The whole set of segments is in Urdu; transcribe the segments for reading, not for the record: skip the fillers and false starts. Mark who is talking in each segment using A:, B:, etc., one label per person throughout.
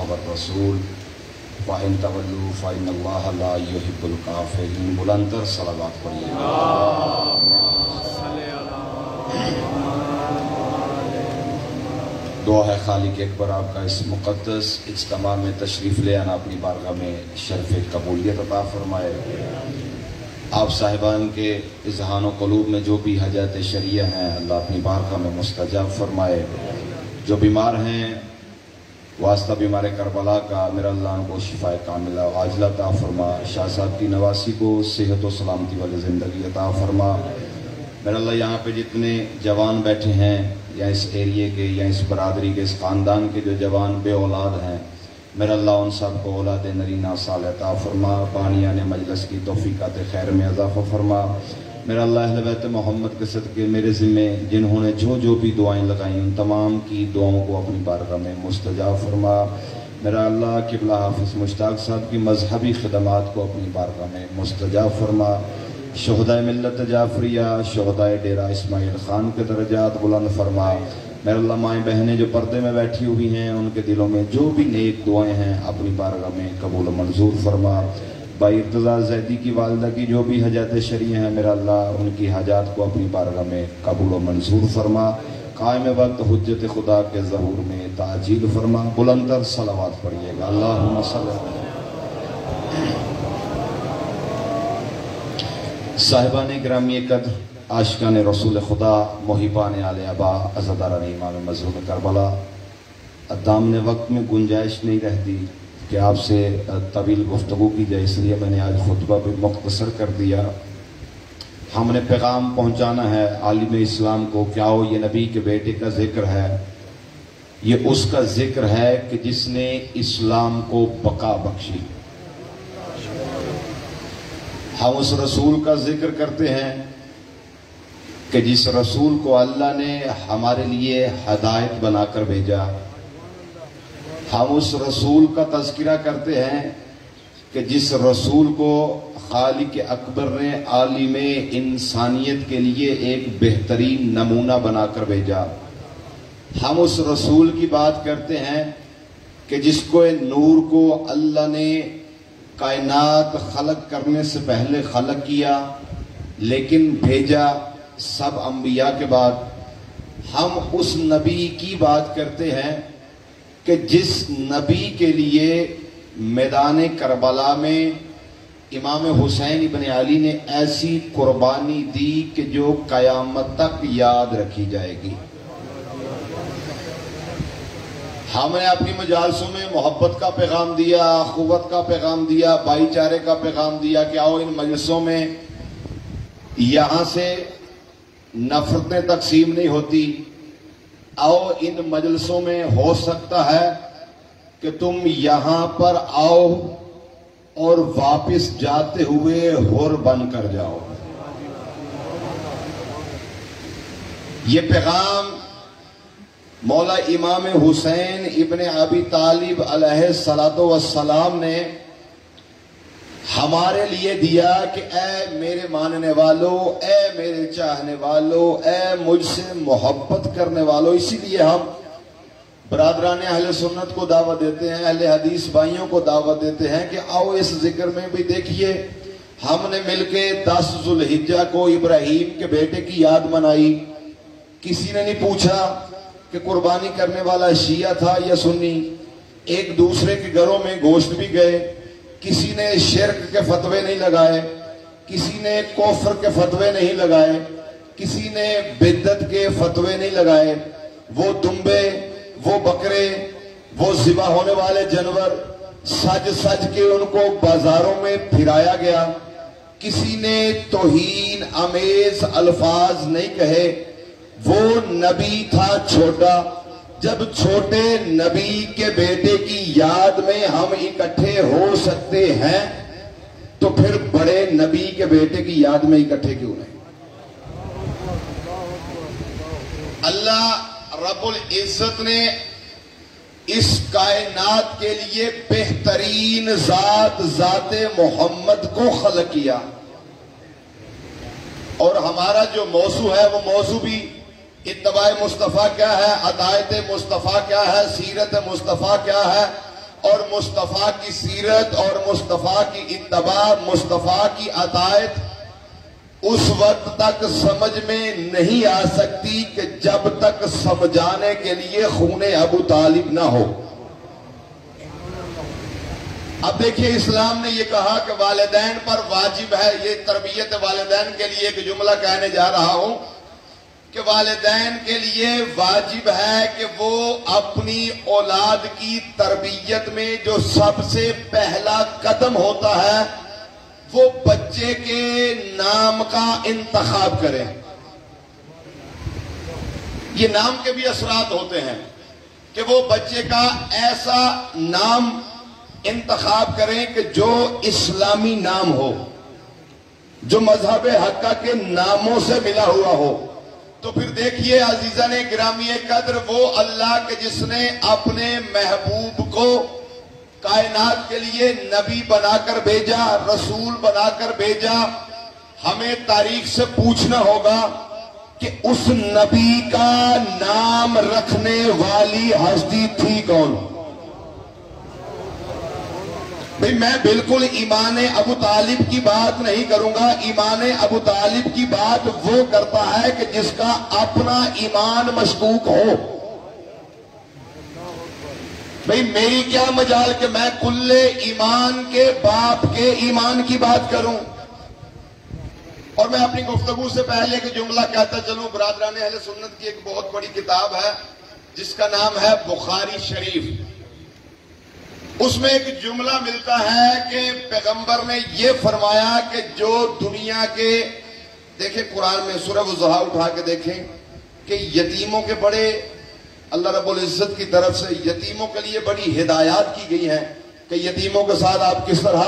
A: اللہ والرسول وَإِن تَوَلُّوا فَإِنَّ اللَّهَ لَا يُحِبُّ الْكَافِرِينَ۔ بلندر صلوات پڑھیے گا۔ دعا ہے خالق اکبر آپ کا اس مقدس اجتماع میں تشریف لے آنا اپنی بارگاہ میں شرف قبولیت عطا فرمائے۔ آپ صاحبان کے اذہان و قلوب میں جو بھی حاجات شرعیہ ہیں اللہ اپنی بارگاہ میں مستجاب فرمائے۔ جو بیمار ہیں واسطہ بیمار کربلا کا میرا اللہ ان کو شفا کاملہ عاجلہ عطا فرما۔ شاہ صاحب کی نواسی کو صحت و سلامتی والی زندگی عطا فرما۔ میرا اللہ یہاں پہ جتنے جوان بیٹھے ہیں یا اس ایریے کے یا اس برادری کے اس خاندان کے جو جوان بے اولاد ہیں میرا اللہ ان سب کو اولاد نرینہ صالح عطا فرما۔ بانیان مجلس کی توفیقات خیر میں اضافہ فرما۔ میرا اللہ اہل بیت محمد کے صدقے میرے ذمے جنہوں نے جو بھی دعائیں لگائیں ان تمام کی دعاؤں کو اپنی بارگاہ میں مستجاب فرما۔ میرا اللہ قبلہ حافظ مشتاق صاحب کی مذہبی خدمات کو اپنی بارگاہ میں مستجاب فرما۔ شہدائے ملت جعفریہ شہدائے ڈیرہ اسماعیل خان کے درجات بلند فرما۔ میرا اللہ مائیں بہنیں جو پردے میں بیٹھی ہوئی ہیں ان کے دلوں میں جو بھی نیک دعائیں ہیں اپنی بارگاہ میں قبول و منظور فرما۔ بھائی ارتضیٰ زیدی کی والدہ کی جو بھی حاجات شرعی ہیں میرا اللہ ان کی حاجات کو اپنی بارگاہ میں قبول و منظور فرما۔ قائم وقت حجت خدا کے ظہور میں تعجیل فرما۔ بلندر صلوات پڑھیے گا۔ اللہم صلی صاحبان گرامی قدر عاشقان رسول خدا محبان آل ابا عزاداران امام مظلوم کربلا، دامن وقت میں گنجائش نہیں رہتی کہ آپ سے طویل گفتگو کی جائے، اس لیے میں نے آج خطبہ بھی مختصر کر دیا۔ ہم نے پیغام پہنچانا ہے عالم اسلام کو کہ آؤ یہ نبی کے بیٹے کا ذکر ہے، یہ اس کا ذکر ہے کہ جس نے اسلام کو بقا بخشی۔ ہم اس رسول کا ذکر کرتے ہیں کہ جس رسول کو اللہ نے ہمارے لیے ہدایت بنا کر بھیجا۔ ہم اس رسول کا تذکرہ کرتے ہیں کہ جس رسول کو خالق اکبر نے عالم انسانیت کے لیے ایک بہترین نمونہ بنا کر بھیجا۔ ہم اس رسول کی بات کرتے ہیں کہ جس کو نور کو اللہ نے کائنات خلق کرنے سے پہلے خلق کیا لیکن بھیجا سب انبیاء کے بعد۔ ہم اس نبی کی بات کرتے ہیں کہ جس نبی کے لیے میدان کربلا میں امام حسین ابن علی نے ایسی قربانی دی کہ جو قیامت تک یاد رکھی جائے گی۔ ہم نے اپنی مجالسوں میں محبت کا پیغام دیا، اخوت کا پیغام دیا، بھائی چارے کا پیغام دیا کہ آؤ ان مجلسوں میں یہاں سے نفرتیں تقسیم نہیں ہوتی، آؤ ان مجلسوں میں ہو سکتا ہے کہ تم یہاں پر آؤ اور واپس جاتے ہوئے حر بن کر جاؤ۔ یہ پیغام مولا امام حسین ابن ابی طالب علیہ السلام نے ہمارے لیے دیا کہ اے میرے ماننے والو، اے میرے چاہنے والو، اے مجھ سے محبت کرنے والو۔ اسی لیے ہم برادران اہل سنت کو دعوت دیتے ہیں، اہل حدیث بھائیوں کو دعوت دیتے ہیں کہ آؤ اس ذکر میں بھی دیکھیے ہم نے مل کے 10 ذو الحجہ کو ابراہیم کے بیٹے کی یاد منائی۔ کسی نے نہیں پوچھا کہ قربانی کرنے والا شیعہ تھا یا سنی، ایک دوسرے کے گھروں میں گوشت بھی گئے، کسی نے شرک کے فتوے نہیں لگائے، کسی نے کفر کے فتوے نہیں لگائے، کسی نے بدعت کے فتوے نہیں لگائے۔ وہ دمبے، وہ بکرے، وہ ذبح ہونے والے جانور سج سج کے ان کو بازاروں میں پھرایا گیا۔ کسی نے توہین آمیز الفاظ نہیں کہے۔ وہ نبی تھا چھوٹا، جب چھوٹے نبی کے بیٹے کی یاد میں ہم اکٹھے ہو سکتے ہیں تو پھر بڑے نبی کے بیٹے کی یاد میں اکٹھے کیوں نہیں؟ اللہ رب العزت نے اس کائنات کے لیے بہترین ذات محمد کو خلق کیا، اور ہمارا جو موضوع ہے وہ موضوع بھی اتباع مصطفیٰ کیا ہے، عطایت مصطفیٰ کیا ہے، سیرت مصطفیٰ کیا ہے، اور مصطفیٰ کی سیرت اور مصطفیٰ کی اتباع، مصطفیٰ کی اطاعت اس وقت تک سمجھ میں نہیں آ سکتی کہ جب تک سمجھانے کے لیے خون ابو طالب نہ ہو۔ اب دیکھیے اسلام نے یہ کہا کہ والدین پر واجب ہے، یہ تربیت والدین کے لیے ایک جملہ کہنے جا رہا ہوں کہ والدین کے لیے واجب ہے کہ وہ اپنی اولاد کی تربیت میں جو سب سے پہلا قدم ہوتا ہے وہ بچے کے نام کا انتخاب کریں۔ یہ نام کے بھی اثرات ہوتے ہیں کہ وہ بچے کا ایسا نام انتخاب کریں کہ جو اسلامی نام ہو، جو مذہب حقہ کے ناموں سے ملا ہوا ہو۔ تو پھر دیکھیے عزیزان گرامی قدر، وہ اللہ کے جس نے اپنے محبوب کو کائنات کے لیے نبی بنا کر بھیجا، رسول بنا کر بھیجا، ہمیں تاریخ سے پوچھنا ہوگا کہ اس نبی کا نام رکھنے والی ہستی تھی کون؟ بھئی میں بالکل ایمان ابو طالب کی بات نہیں کروں گا، ایمان ابو طالب کی بات وہ کرتا ہے کہ جس کا اپنا ایمان مشکوک ہو۔ بھئی میری کیا مجال کہ میں کل ایمان کے باپ کے ایمان کی بات کروں۔ اور میں اپنی گفتگو سے پہلے کہ جملہ کہتا چلوں، برادران اہل سنت کی ایک بہت بڑی کتاب ہے جس کا نام ہے بخاری شریف، اس میں ایک جملہ ملتا ہے کہ پیغمبر نے یہ فرمایا کہ جو دنیا کے، دیکھیں قرآن میں سورہ وضحا اٹھا کے دیکھیں کہ یتیموں کے بڑے اللہ رب العزت کی طرف سے یتیموں کے لیے بڑی ہدایات کی گئی ہیں کہ یتیموں کے ساتھ آپ کس طرح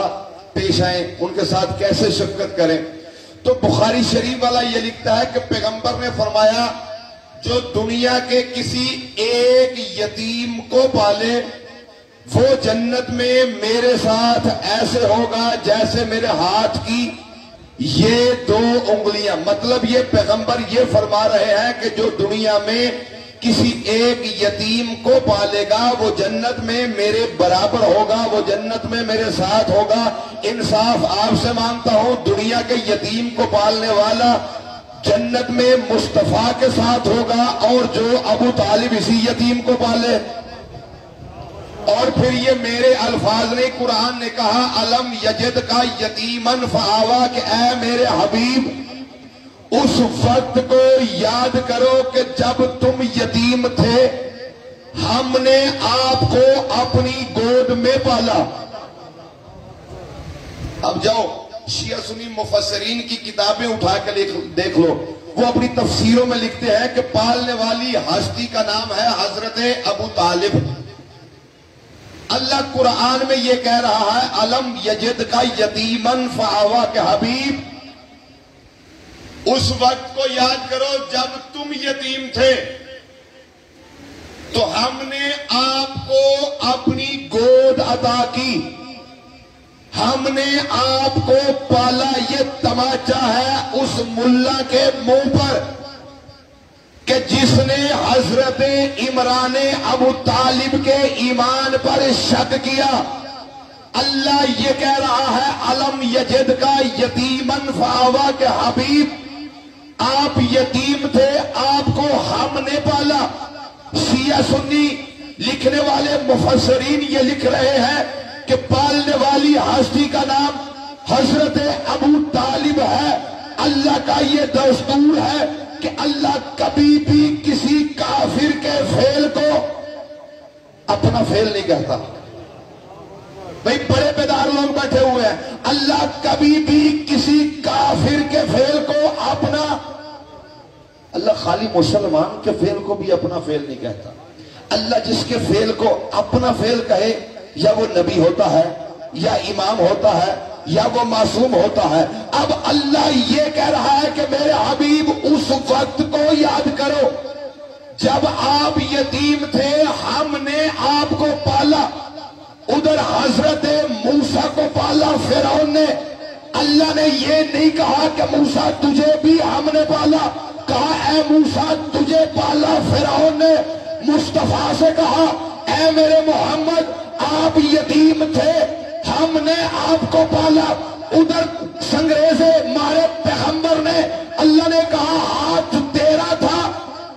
A: پیش آئیں، ان کے ساتھ کیسے شفقت کریں۔ تو بخاری شریف والا یہ لکھتا ہے کہ پیغمبر نے فرمایا جو دنیا کے کسی ایک یتیم کو پالے وہ جنت میں میرے ساتھ ایسے ہوگا جیسے میرے ہاتھ کی یہ 2 انگلیاں۔ مطلب یہ پیغمبر یہ فرما رہے ہیں کہ جو دنیا میں کسی ایک یتیم کو پالے گا وہ جنت میں میرے برابر ہوگا، وہ جنت میں میرے ساتھ ہوگا۔ انصاف آپ سے مانگتا ہوں، دنیا کے یتیم کو پالنے والا جنت میں مصطفیٰ کے ساتھ ہوگا اور جو ابو طالب اسی یتیم کو پالے۔ اور پھر یہ میرے الفاظ نے، قرآن نے کہا الم یجد کا یتیمن فآوا، کہ اے میرے حبیب اس وقت کو یاد کرو کہ جب تم یتیم تھے ہم نے آپ کو اپنی گود میں پالا۔ اب جاؤ شیعہ سنی مفسرین کی کتابیں اٹھا کے دیکھ لو، وہ اپنی تفسیروں میں لکھتے ہیں کہ پالنے والی ہستی کا نام ہے حضرت ابو طالب۔ اللہ قرآن میں یہ کہہ رہا ہے الم یجد کا یتیمن فآوا، کہ حبیب اس وقت کو یاد کرو جب تم یتیم تھے تو ہم نے آپ کو اپنی گود عطا کی، ہم نے آپ کو پالا۔ یہ تماچا ہے اس ملا کے منہ پر کہ جس نے حضرت عمران ابو طالب کے ایمان پر شک کیا۔ اللہ یہ کہہ رہا ہے الم یجد کا یتیمن فآوا، کہ حبیب آپ یتیم تھے، آپ کو ہم نے پالا۔ شیعہ سنی لکھنے والے مفسرین یہ لکھ رہے ہیں کہ پالنے والی ہستی کا نام حضرت ابو طالب ہے۔ اللہ کا یہ دستور ہے کہ اللہ کبھی بھی کسی کافر کے فعل کو اپنا فعل نہیں کہتا۔ بھئی بڑے بیدار لوگ بیٹھے ہوئے ہیں، اللہ کبھی بھی کسی کافر کے فعل کو اپنا، اللہ خالی مسلمان کے فعل کو بھی اپنا فعل نہیں کہتا۔ اللہ جس کے فعل کو اپنا فعل کہے یا وہ نبی ہوتا ہے یا امام ہوتا ہے یا وہ معصوم ہوتا ہے۔ اب اللہ یہ کہہ رہا ہے کہ میرے حبیب اس وقت کو یاد کرو جب آپ یتیم تھے، ہم نے آپ کو پالا۔ ادھر حضرت موسیٰ کو پالا فرعون نے، اللہ نے یہ نہیں کہا کہ موسیٰ تجھے بھی ہم نے پالا، کہا اے موسیٰ تجھے پالا فرعون نے۔ مصطفیٰ سے کہا اے میرے محمد آپ آپ یتیم تھے، ہم نے آپ کو پالا. ادھر سنگریزے مارے پیغمبر نے، اللہ نے کہا ہاتھ تیرا تھا،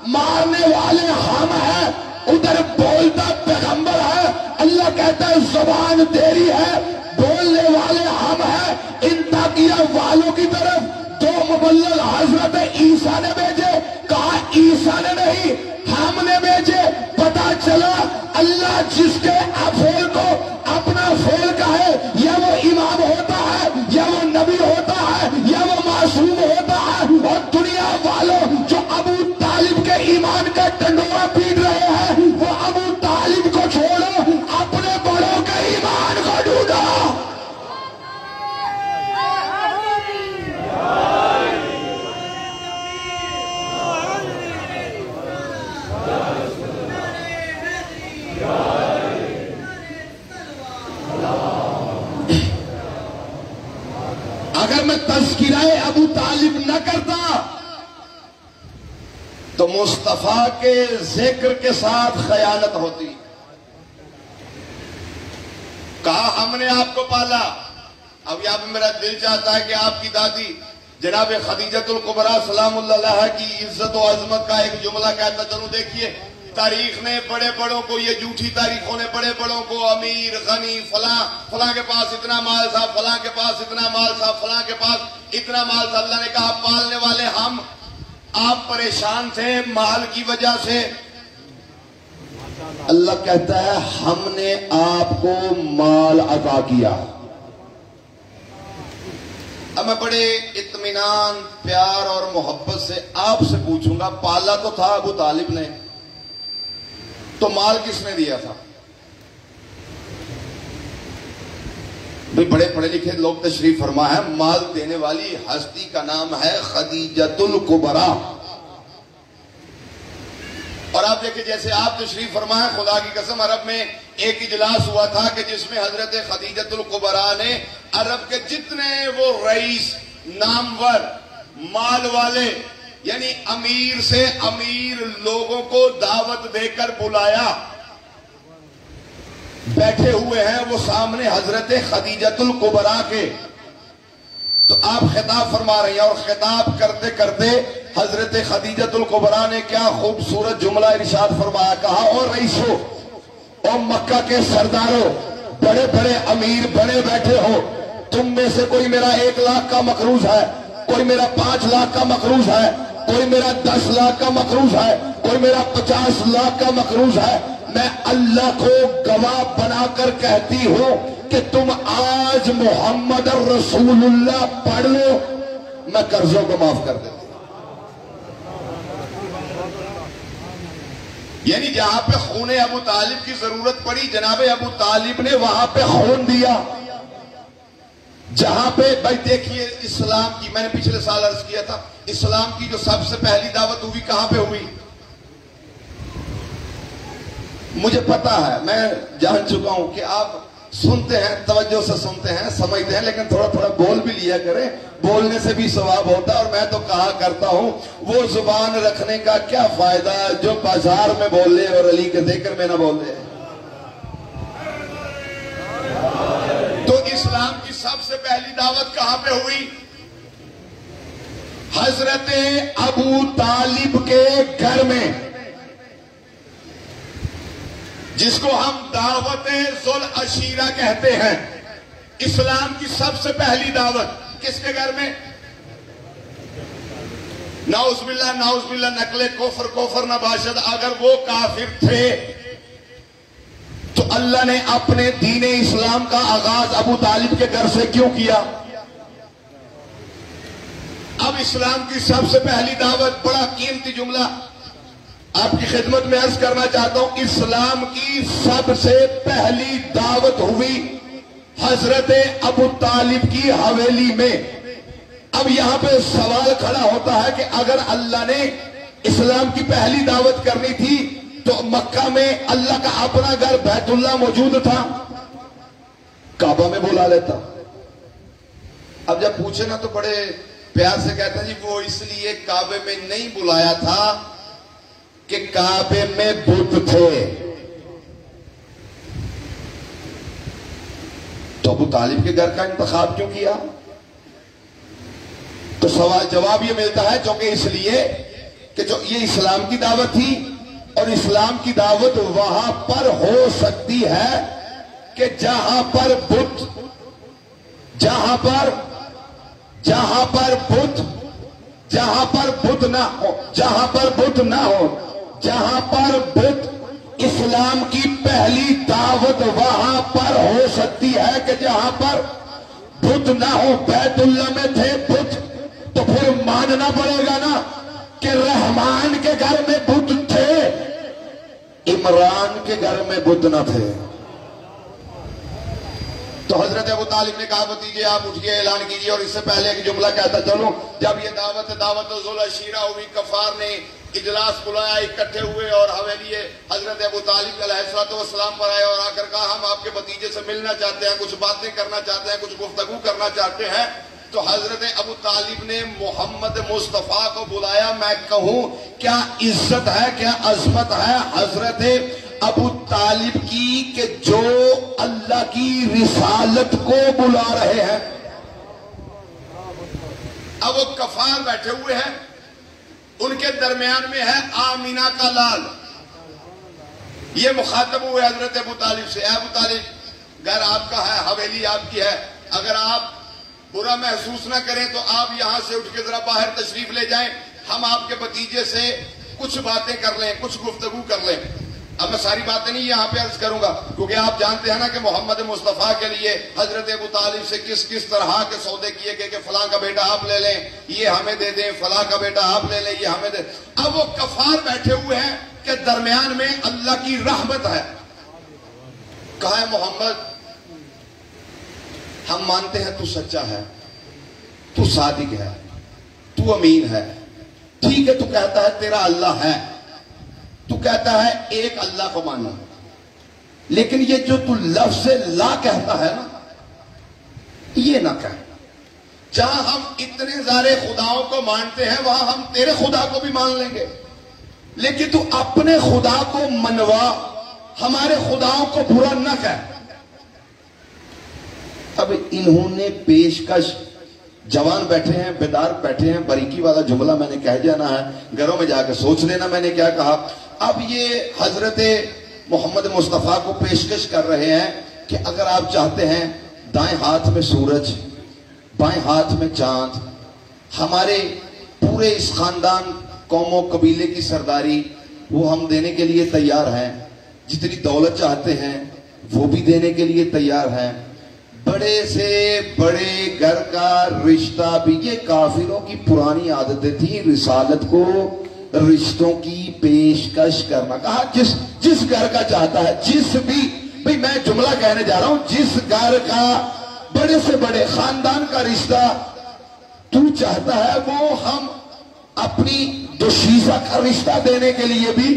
A: مارنے والے ہم ہیں. ادھر بولتا پیغمبر ہے، اللہ کہتا ہے زبان تیری ہے، بولنے والے ہم ہیں. ان تاقیہ والوں کی طرف دو مبلغ حضرت عیسیٰ نے بھیجے، کہا عیسیٰ نے نہیں ہم نے بھیجے. پتا چلا اللہ جس کے فعل کو اپنا فعل کہے، یا وہ امام ہوتا ہے، یا وہ نبی ہوتا ہے، یا وہ معصوم ہوتا ہے. اور دنیا والوں جو ابو طالب کے ایمان کا ڈنڈورا پیٹ رہے ہیں، وہ ابو طالب کو چھوڑو، اپنے بڑوں کے ایمان کو ڈھونڈو. اگر میں تذکرہ ابو طالب نہ کرتا تو مصطفیٰ کے ذکر کے ساتھ خیانت ہوتی. کہا ہم نے آپ کو پالا. اب یہاں پہ میرا دل چاہتا ہے کہ آپ کی دادی جناب خدیجۃ الکبریٰ سلام اللہ علیہا کی عزت و عظمت کا ایک جملہ کہتا چلوں. دیکھیے تاریخ نے بڑے بڑوں کو، یہ جھوٹی تاریخوں نے بڑے بڑوں کو امیر غنی فلاں کے پاس اتنا مال تھا، فلاں کے پاس اتنا مال تھا، فلاں کے پاس اتنا مال تھا. اللہ نے کہا پالنے والے ہم، آپ پریشان تھے مال کی وجہ سے. اللہ کہتا ہے ہم نے آپ کو مال عطا کیا. اب میں بڑے اطمینان پیار اور محبت سے آپ سے پوچھوں گا، پالا تو تھا ابو طالب نے، تو مال کس نے دیا تھا؟ بھئی بڑے پڑھے لکھے لوگ تشریف فرما ہے، مال دینے والی ہستی کا نام ہے خدیجۃ الکبریٰ. اور آپ دیکھیں جیسے آپ تشریف فرما ہے، خدا کی قسم عرب میں ایک اجلاس ہوا تھا کہ جس میں حضرت خدیجۃ الکبریٰ نے عرب کے جتنے وہ رئیس، نامور، مال والے، یعنی امیر سے امیر لوگوں کو دعوت دے کر بلایا. بیٹھے ہوئے ہیں وہ سامنے حضرت خدیجۃ الکبریٰ کے. تو آپ خطاب فرما رہی ہیں، اور خطاب کرتے کرتے حضرت خدیجۃ الکبریٰ نے کیا خوبصورت جملہ ارشاد فرمایا. کہا اور رئیسو، اور مکہ کے سرداروں، بڑے بڑے امیر بڑے بیٹھے ہو، تم میں سے کوئی میرا 1 لاکھ کا مقروض ہے، کوئی میرا 5 لاکھ کا مقروض ہے، کوئی میرا 10 لاکھ کا مقروض ہے، کوئی میرا 50 لاکھ کا مقروض ہے. میں اللہ کو گواہ بنا کر کہتی ہوں کہ تم آج محمد رسول اللہ پڑھ لو، میں قرضوں کو معاف کر دیتا. یعنی جہاں پہ خون ابو طالب کی ضرورت پڑی، جناب ابو طالب نے وہاں پہ خون دیا. جہاں پہ بھائی دیکھیے اسلام کی، میں نے پچھلے سال عرض کیا تھا، اسلام کی جو سب سے پہلی دعوت ہوئی کہاں پہ ہوئی؟ مجھے پتا ہے، میں جان چکا ہوں کہ آپ سنتے ہیں، توجہ سے سنتے ہیں، سمجھتے ہیں، لیکن تھوڑا تھوڑا بول بھی لیا کریں، بولنے سے بھی ثواب ہوتا ہے. اور میں تو کہا کرتا ہوں وہ زبان رکھنے کا کیا فائدہ جو بازار میں بولے اور علی کے ذکر میں نہ بولے. تو اسلام کی سب سے پہلی دعوت کہاں پہ ہوئی؟ حضرت ابو طالب کے گھر میں، جس کو ہم دعوت ذوالعشیرہ کہتے ہیں. اسلام کی سب سے پہلی دعوت کس کے گھر میں؟ نعوذ باللہ نقل کفر نباشد. اگر وہ کافر تھے تو اللہ نے اپنے دین اسلام کا آغاز ابو طالب کے گھر سے کیوں کیا؟ اب اسلام کی سب سے پہلی دعوت، بڑا قیمتی جملہ آپ کی خدمت میں عرض کرنا چاہتا ہوں. اسلام کی سب سے پہلی دعوت ہوئی حضرت ابو طالب کی حویلی میں. اب یہاں پہ سوال کھڑا ہوتا ہے کہ اگر اللہ نے اسلام کی پہلی دعوت کرنی تھی تو مکہ میں اللہ کا اپنا گھر بیت اللہ موجود تھا، کعبہ میں بلا لیتا. اب جب پوچھے نا تو بڑے پیار سے کہتے ہیں جی وہ اس لیے کعبے میں نہیں بلایا تھا کہ کعبے میں بت تھے. تو ابو طالب کے گھر کا انتخاب کیوں کیا؟ تو سوال جواب یہ ملتا ہے چونکہ اس لیے کہ جو یہ اسلام کی دعوت تھی، اور اسلام کی دعوت وہاں پر ہو سکتی ہے کہ جہاں پر بت نہ ہو، جہاں پر بت اسلام کی پہلی دعوت وہاں پر ہو سکتی ہے کہ جہاں پر بت نہ ہو۔ بیت اللہ میں تھے بت، تو پھر ماننا پڑے گا نا کہ رحمان کے گھر میں بت تھے، عمران کے گھر میں بت نہ تھے۔ تو حضرت ابو طالب نے کہا بھتیجے آپ اٹھئے اعلان کیجئے، اور اس سے پہلے ایک جملہ کہتا چلو، جب یہ دعوت ذوالعشیرہ ہوئی، کفار نے اجلاس بلایا، اکٹھے ہوئے اور حویلی حضرت ابو طالب علیہ السلام پر آئے اور آ کر کہا ہم آپ کے بھتیجے سے ملنا چاہتے ہیں، کچھ باتیں کرنا چاہتے ہیں، کچھ گفتگو کرنا چاہتے ہیں۔ تو حضرت ابو طالب نے محمد مصطفیٰ کو بلایا۔ میں کہوں کیا عزت ہے، کیا عظمت ہے حضرت ابو طالب کی کہ جو اللہ کی رسالت کو بلا رہے ہیں۔ اب وہ کفار بیٹھے ہوئے ہیں، ان کے درمیان میں ہے آمینہ کا لال۔ یہ مخاطب ہوئے حضرت ابو طالب سے، اے ابو طالب گھر آپ کا ہے، حویلی آپ کی ہے، اگر آپ برا محسوس نہ کریں تو آپ یہاں سے اٹھ کے ذرا باہر تشریف لے جائیں، ہم آپ کے بھتیجے سے کچھ باتیں کر لیں، کچھ گفتگو کر لیں۔ اب میں ساری باتیں نہیں یہاں پہ عرض کروں گا، کیونکہ آپ جانتے ہیں نا کہ محمد مصطفیٰ کے لیے حضرت ابو طالب سے کس طرح کے سودے کیے گئے کہ فلاں کا بیٹا آپ لے لیں، یہ ہمیں دے دیں، فلاں کا بیٹا آپ لے لیں، یہ ہمیں دے۔ اب وہ کفار بیٹھے ہوئے ہیں کہ درمیان میں اللہ کی رحمت ہے۔ کہا ہے محمد ہم مانتے ہیں تو سچا ہے، تو صادق ہے، تو امین ہے، ٹھیک ہے، تو کہتا ہے تیرا اللہ ہے، تو کہتا ہے ایک اللہ کو مانو، لیکن یہ جو تو لفظ لا کہتا ہے نا، یہ نہ کہہ۔ جہاں ہم اتنے سارے خداؤں کو مانتے ہیں وہاں ہم تیرے خدا کو بھی مان لیں گے، لیکن تو اپنے خدا کو منوا، ہمارے خداؤں کو برا نہ کہہ۔ اب انہوں نے پیشکش، جوان بیٹھے ہیں، بیدار بیٹھے ہیں، باریکی والا جملہ میں نے کہہ جانا ہے، گھروں میں جا کے سوچ لینا میں نے کیا کہا۔ اب یہ حضرت محمد مصطفیٰ کو پیشکش کر رہے ہیں کہ اگر آپ چاہتے ہیں دائیں ہاتھ میں سورج، بائیں ہاتھ میں چاند، ہمارے پورے اس خاندان قوم و قبیلے کی سرداری وہ ہم دینے کے لیے تیار ہیں، جتنی دولت چاہتے ہیں وہ بھی دینے کے لیے تیار ہیں، بڑے سے بڑے گھر کا رشتہ بھی۔ یہ کافروں کی پرانی عادتیں تھیں رسالت کو رشتوں کی پیشکش کرنا۔ کہا جس گھر کا چاہتا ہے، جس بھی، بھئی میں جملہ کہنے جا رہا ہوں، جس گھر کا بڑے سے بڑے خاندان کا رشتہ تو چاہتا ہے وہ ہم اپنی دوشیزہ کا رشتہ دینے کے لیے بھی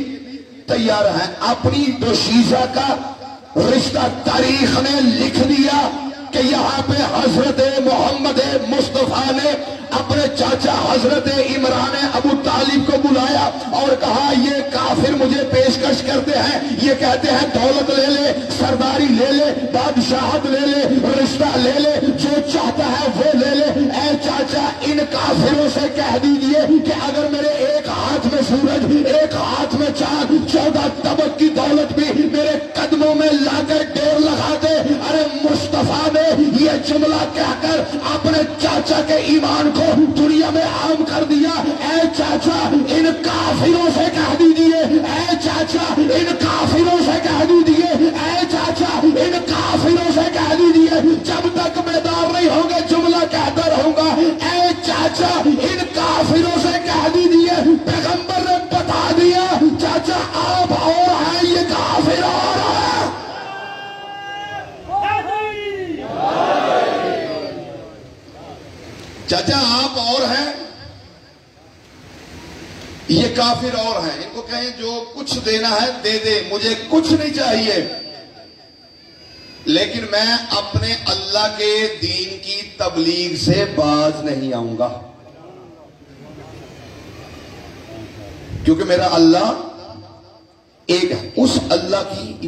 A: تیار ہیں۔ اپنی دوشیزہ کا رشتہ تاریخ نے لکھ دیا کہ یہاں پہ حضرت محمد مصطفیٰ نے اپنے چاچا حضرت عمران ابو طالب کو بلایا اور کہا یہ کافر مجھے پیشکش کرتے ہیں، یہ کہتے ہیں دولت لے لے، سرداری لے لے، بادشاہت لے لے، رشتہ لے لے، جو چاہتا ہے وہ لے لے۔ اے چاچا ان کافروں سے کہہ دیجئے کہ اگر میرے ایک ہاتھ میں سورج، ایک ہاتھ میں چاند، 14 طبق کی دولت بھی میرے قدموں میں لا کر ڈیر لگا دے۔ ارے مصطفیٰ نے یہ جملہ کہہ کر اپنے چاچا کے ایمان کو دنیا میں عام کر دیا۔ اے چاچا ان کافروں سے کہہ دیجئے، اے چاچا ان کافروں سے کہہ دیجئے، اے چاچا ان کافروں سے کہہ دیجئے، جب تک بیدار نہیں ہوں گے جملہ کہتا رہوں گا، اے چاچا ان کافروں سے کہہ دیجئے، پیغمبر نے بتا دیا چاچا آپ اور ہیں، یہ کافر اور ہیں۔ چاچا آپ اور ہیں، یہ کافر اور ہیں، ان کو کہیں جو کچھ دینا ہے دے دے، مجھے کچھ نہیں چاہیے، لیکن میں اپنے اللہ کے دین کی تبلیغ سے باز نہیں آؤں گا، کیونکہ میرا اللہ ایک ہے۔ اس اللہ کی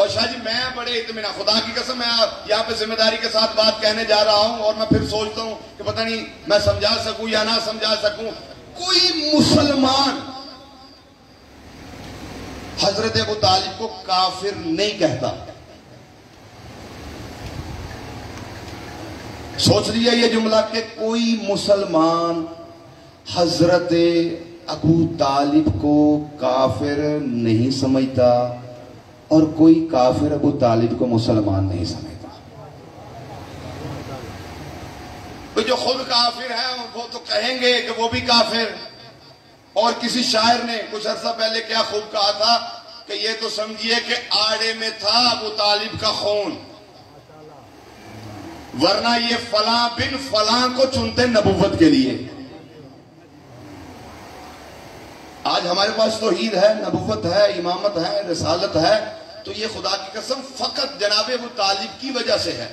A: اور شاہ جی میں بڑے اطمینان، خدا کی قسم میں یہاں پہ ذمہ داری کے ساتھ بات کہنے جا رہا ہوں، اور میں پھر سوچتا ہوں کہ پتہ نہیں میں سمجھا سکوں یا نہ سمجھا سکوں. کوئی مسلمان حضرت ابو طالب کو کافر نہیں کہتا. سوچ لیا یہ جملہ کہ کوئی مسلمان حضرت ابو طالب کو کافر نہیں سمجھتا اور کوئی کافر ابو طالب کو مسلمان نہیں سمجھتا. تو جو خود کافر ہیں وہ تو کہیں گے کہ وہ بھی کافر. اور کسی شاعر نے کچھ عرصہ پہلے کیا خوب کہا تھا کہ یہ تو سمجھیے کہ آڑے میں تھا ابو طالب کا خون، ورنہ یہ فلاں بن فلاں کو چنتے نبوت کے لیے. آج ہمارے پاس توحید ہے، نبوت ہے، امامت ہے، رسالت ہے، تو یہ خدا کی قسم فقط جناب ابو طالب کی وجہ سے ہے.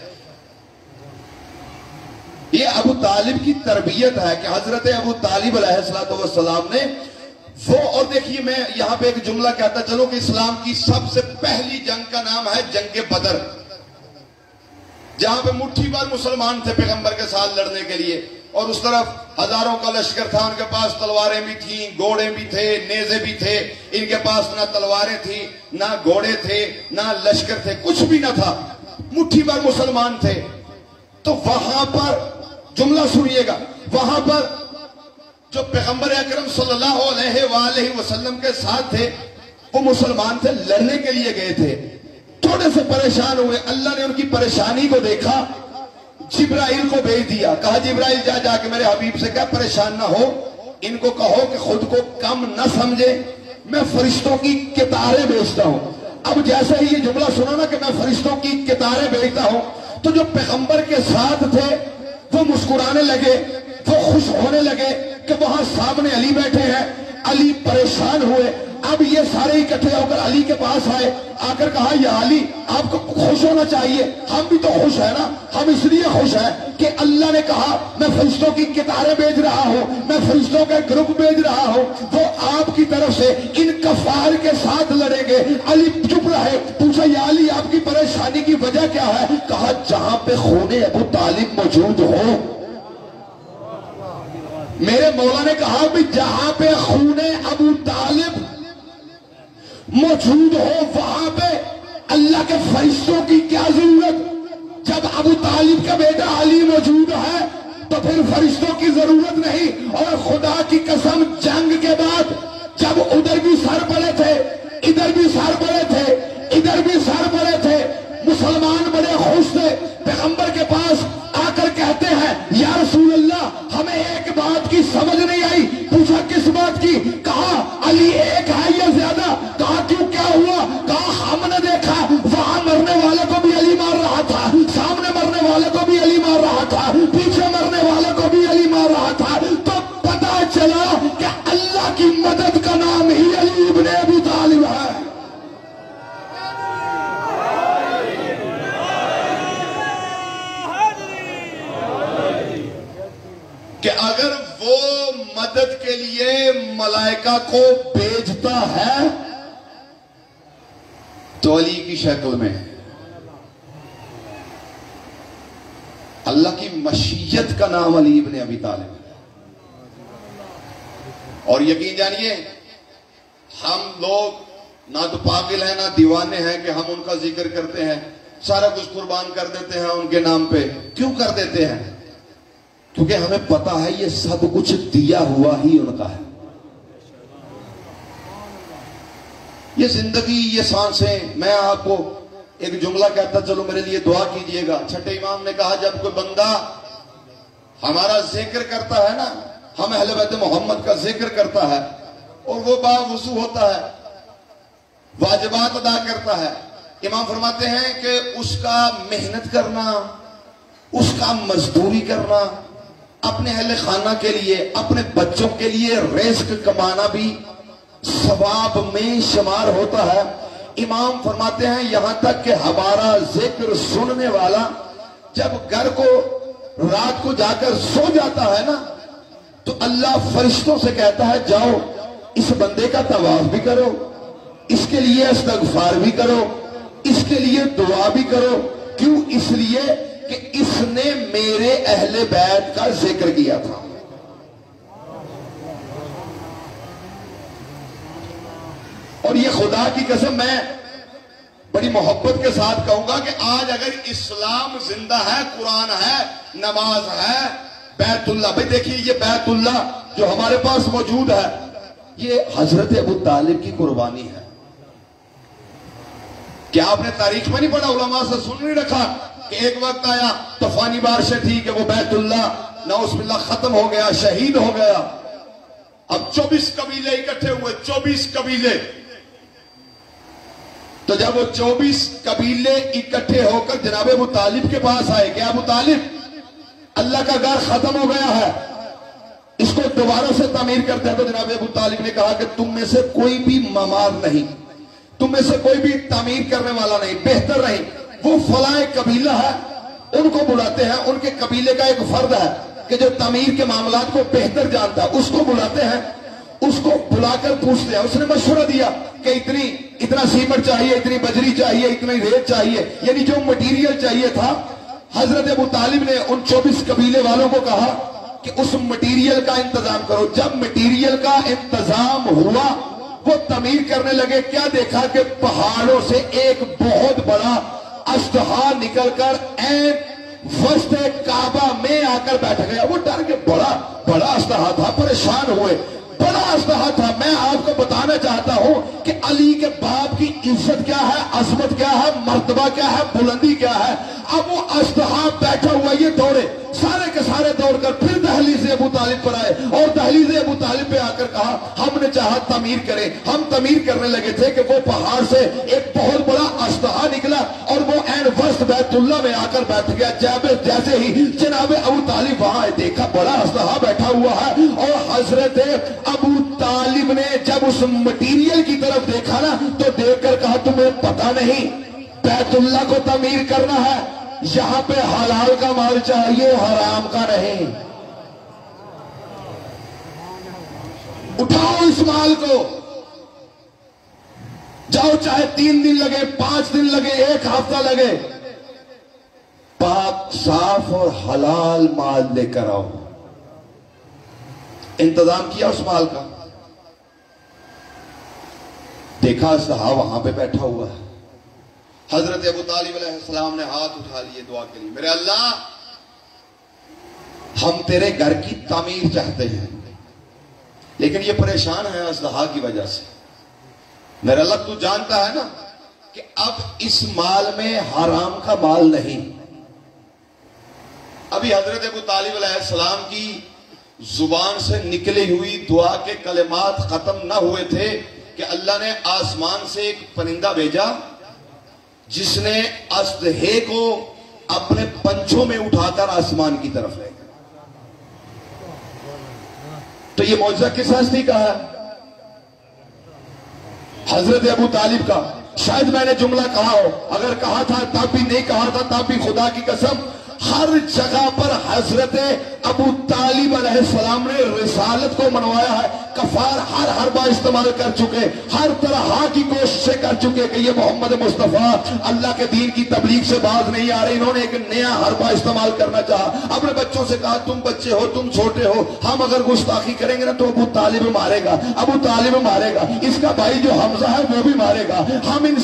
A: یہ ابو طالب کی تربیت ہے کہ حضرت ابو طالب علیہ السلام نے وہ، اور دیکھیے میں یہاں پہ ایک جملہ کہتا چلو کہ اسلام کی سب سے پہلی جنگ کا نام ہے جنگ بدر، جہاں پہ مٹھی بھر مسلمان تھے پیغمبر کے ساتھ لڑنے کے لیے، اور اس طرف ہزاروں کا لشکر تھا. ان کے پاس تلواریں بھی تھیں، گھوڑے بھی تھے، نیزے بھی تھے. ان کے پاس نہ تلواریں تھیں، نہ گھوڑے تھے، نہ لشکر تھے، کچھ بھی نہ تھا. مٹھی بھر مسلمان تھے. تو وہاں پر جملہ سنیے گا، وہاں پر جو پیغمبر اکرم صلی اللہ علیہ وآلہ وسلم کے ساتھ تھے وہ مسلمان تھے، لڑنے کے لیے گئے تھے. تھوڑے سے پریشان ہوئے، اللہ نے ان کی پریشانی کو دیکھا، جبرائیل کو بھیج دیا. کہا جبرائیل جا کے میرے حبیب سے کہا پریشان نہ ہو، ان کو کہو کہ خود کو کم نہ سمجھے، میں فرشتوں کی کتاریں بھیجتا ہوں. اب جیسے ہی یہ جملہ سنا نا کہ میں فرشتوں کی کتاریں بھیجتا ہوں، تو جو پیغمبر کے ساتھ تھے وہ مسکرانے لگے، وہ خوش ہونے لگے کہ وہاں سامنے علی بیٹھے ہیں. علی پریشان ہوئے. اب یہ سارے اکٹھے ہو کر علی کے پاس آئے، آ کر کہا یا علی آپ کو خوش ہونا چاہیے، ہم بھی تو خوش ہیں نا. ہم اس لیے خوش ہیں کہ اللہ نے کہا میں فرشتوں کی کتاریں بھیج رہا ہوں، میں فرشتوں کا گروپ بھیج رہا ہوں، وہ آپ کی طرف سے ان کفار کے ساتھ لڑیں گے. علی چپ رہے. پوچھا یا علی آپ کی پریشانی کی وجہ کیا ہے؟ کہا جہاں پہ خون ابو طالب موجود ہو. میرے مولا نے کہا بھی جہاں پہ خون ابو طالب موجود ہو وہاں پہ اللہ کے فرشتوں کی کیا ضرورت؟ جب ابو طالب کا بیٹا علی موجود ہے تو پھر فرشتوں کی ضرورت نہیں. اور خدا کی قسم جنگ کے بعد جب ادھر بھی سر پڑے تھے، ادھر بھی سر پڑے تھے، ادھر بھی سر پڑے تھے، مسلمان بڑے خوش تھے. پیغمبر کے پاس آ کر کہتے ہیں یا رسول اللہ ہمیں ایک بات کی سمجھ نہیں آئی. پوچھا کس بات کی؟ کہا علی ایک ہے یا زیادہ؟ کہا کیوں کیا ہوا؟ کہا ہم نے دیکھا وہاں مرنے والے کو بھی علی مار رہا تھا، سامنے مرنے والے کو بھی علی مار رہا تھا، پیچھے مرنے والے کو بھی علی مار رہا تھا. تو پتا چلا کہ اللہ کی مدد کا نام ہی علی ابن ابی طالب ہے. کہ اگر وہ مدد کے لیے ملائکہ کو بھیجتا ہے تو علی کی شکل میں. اللہ کی مشیت کا نام علی ابن ابی طالب ہے. اور یقین جانیے ہم لوگ نہ تو پاگل ہیں نہ دیوانے ہیں کہ ہم ان کا ذکر کرتے ہیں، سارا کچھ قربان کر دیتے ہیں ان کے نام پہ. کیوں کر دیتے ہیں؟ کیونکہ ہمیں پتا ہے یہ سب کچھ دیا ہوا ہی ان کا ہے. یہ زندگی، یہ سانسیں. میں آپ کو ایک جملہ کہتا چلو میرے لیے دعا کیجئے گا. چھٹے امام نے کہا جب کوئی بندہ ہمارا ذکر کرتا ہے نا، ہم اہل بیت محمد کا ذکر کرتا ہے اور وہ باوضو ہوتا ہے، واجبات ادا کرتا ہے، امام فرماتے ہیں کہ اس کا محنت کرنا، اس کا مزدوری کرنا، اپنے اہل خانہ کے لیے، اپنے بچوں کے لیے رزق کمانا بھی ثواب میں شمار ہوتا ہے. امام فرماتے ہیں یہاں تک کہ ہمارا ذکر سننے والا جب گھر کو رات کو جا کر سو جاتا ہے نا تو اللہ فرشتوں سے کہتا ہے جاؤ اس بندے کا طواف بھی کرو، اس کے لیے استغفار بھی کرو،
B: اس کے لیے دعا بھی کرو. کیوں؟ اس لیے کہ اس نے میرے اہل بیت کا ذکر کیا تھا. اور یہ خدا کی قسم میں بڑی محبت کے ساتھ کہوں گا کہ آج اگر اسلام زندہ ہے، قرآن ہے، نماز ہے، بیت اللہ، بھئی دیکھیے یہ بیت اللہ جو ہمارے پاس موجود ہے یہ حضرت ابو طالب کی قربانی ہے. کیا آپ نے تاریخ میں نہیں پڑھا، علماء سے سن نہیں رکھا کہ ایک وقت آیا طوفانی بارشیں تھی کہ وہ بیت اللہ نعوذ باللہ ختم ہو گیا، شہید ہو گیا. اب 24 قبیلے اکٹھے ہوئے، 24 قبیلے. تو جب وہ 24 قبیلے اکٹھے ہو کر جناب ابو طالب کے پاس آئے کہ ابو طالب اللہ کا گھر ختم ہو گیا ہے، اس کو دوبارہ سے تعمیر کرتے ہیں. تو جناب ابو طالب نے کہا کہ تم میں سے کوئی بھی معمار نہیں، تم میں سے کوئی بھی تعمیر کرنے والا نہیں، بہتر نہیں. وہ فلاں قبیلہ ہے، ان کو بلاتے ہیں. ان کے قبیلے کا ایک فرد ہے کہ جو تعمیر کے معاملات کو بہتر جانتا ہے، اس کو بلاتے ہیں. اس کو بلا کر پوچھتے ہیں. اس نے مشورہ دیا کہ اتنا سیمنٹ چاہیے، اتنی بجری چاہیے، اتنی ریت چاہیے، یعنی جو مٹیریل چاہیے تھا. حضرت ابو طالب نے ان 24 قبیلے والوں کو کہا کہ اس مٹیریل کا انتظام کرو. جب مٹیریل کا انتظام ہوا وہ تعمیر کرنے لگے. کیا دیکھا کہ پہاڑوں سے ایک بہت بڑا اژدہا نکل کر وسط کعبہ میں آ کر بیٹھ گیا. وہ ڈر کے بڑا اژدہا تھا، پریشان ہوئے. بڑا اژدہا تھا. میں آپ کو بتانا چاہتا ہوں کہ علی کے باپ کی عزت کیا ہے، عظمت کیا ہے، مرتبہ کیا ہے، بلندی کیا ہے. اب وہ اژدہا بیٹھا ہوا یہ دوڑے، سارے کے سارے دوڑ کر پھر دہلیز ابو طالب پر آئے اور دہلیز ابو طالب پہ آ کر کہا ہم نے چاہا تعمیر کریں. ہم تعمیر کرنے لگے تھے کہ وہ پہاڑ سے ایک بہت بڑا اژدہا نکلا اور وہ عین وسط بیت اللہ میں آ کر بیٹھ گیا. جیسے ہی جناب ابو طالب وہاں آئے، دیکھا بڑا اژدہا بیٹھا ہوا ہے. اور حضرت ابو طالب نے جب اس مٹیریل کی طرف دیکھا نا تو دیکھ کر کہا تمہیں پتہ نہیں بیت اللہ کو تعمیر کرنا ہے، یہاں پہ حلال کا مال چاہیے، حرام کا نہیں. اٹھاؤ اس مال کو، جاؤ چاہے 3 دن لگے، 5 دن لگے، 1 ہفتہ لگے، پاک صاف اور حلال مال لے کر آؤ. انتظام کیا اس مال کا. دیکھا اژدہا وہاں پہ بیٹھا ہوا ہے. حضرت ابو طالب علیہ السلام نے ہاتھ اٹھا لیے دعا کے لیے، میرے اللہ ہم تیرے گھر کی تعمیر چاہتے ہیں لیکن یہ پریشان ہے اژدہا کی وجہ سے. میرے اللہ تو جانتا ہے نا کہ اب اس مال میں حرام کا مال نہیں. ابھی حضرت ابو طالب علیہ السلام کی زبان سے نکلی ہوئی دعا کے کلمات ختم نہ ہوئے تھے کہ اللہ نے آسمان سے ایک پرندہ بھیجا جس نے اژدہے کو اپنے پنچوں میں اٹھا کر آسمان کی طرف لے گیا. تو یہ معجزہ کس ہستی کا ہے؟ حضرت ابو طالب کا. شاید میں نے جملہ کہا ہو، اگر کہا تھا تب بھی، نہیں کہا تھا تب بھی، خدا کی قسم ہر جگہ پر حضرت ابو طالب علیہ السلام نے رسالت کو منوایا ہے. کفار ہر حربہ استعمال کر چکے، ہر طرح کی کوششیں کر چکے کہ یہ محمد مصطفیٰ اللہ کے دین کی تبلیغ سے باز نہیں آ رہے. انہوں نے ایک نیا حربہ استعمال کرنا چاہا. اپنے بچوں سے کہا تم بچے ہو، تم چھوٹے ہو، ہم اگر گستاخی کریں گے نا تو ابو طالب مارے گا، ابو طالب مارے گا، اس کا بھائی جو حمزہ ہے وہ بھی مارے گا. ہمیں ان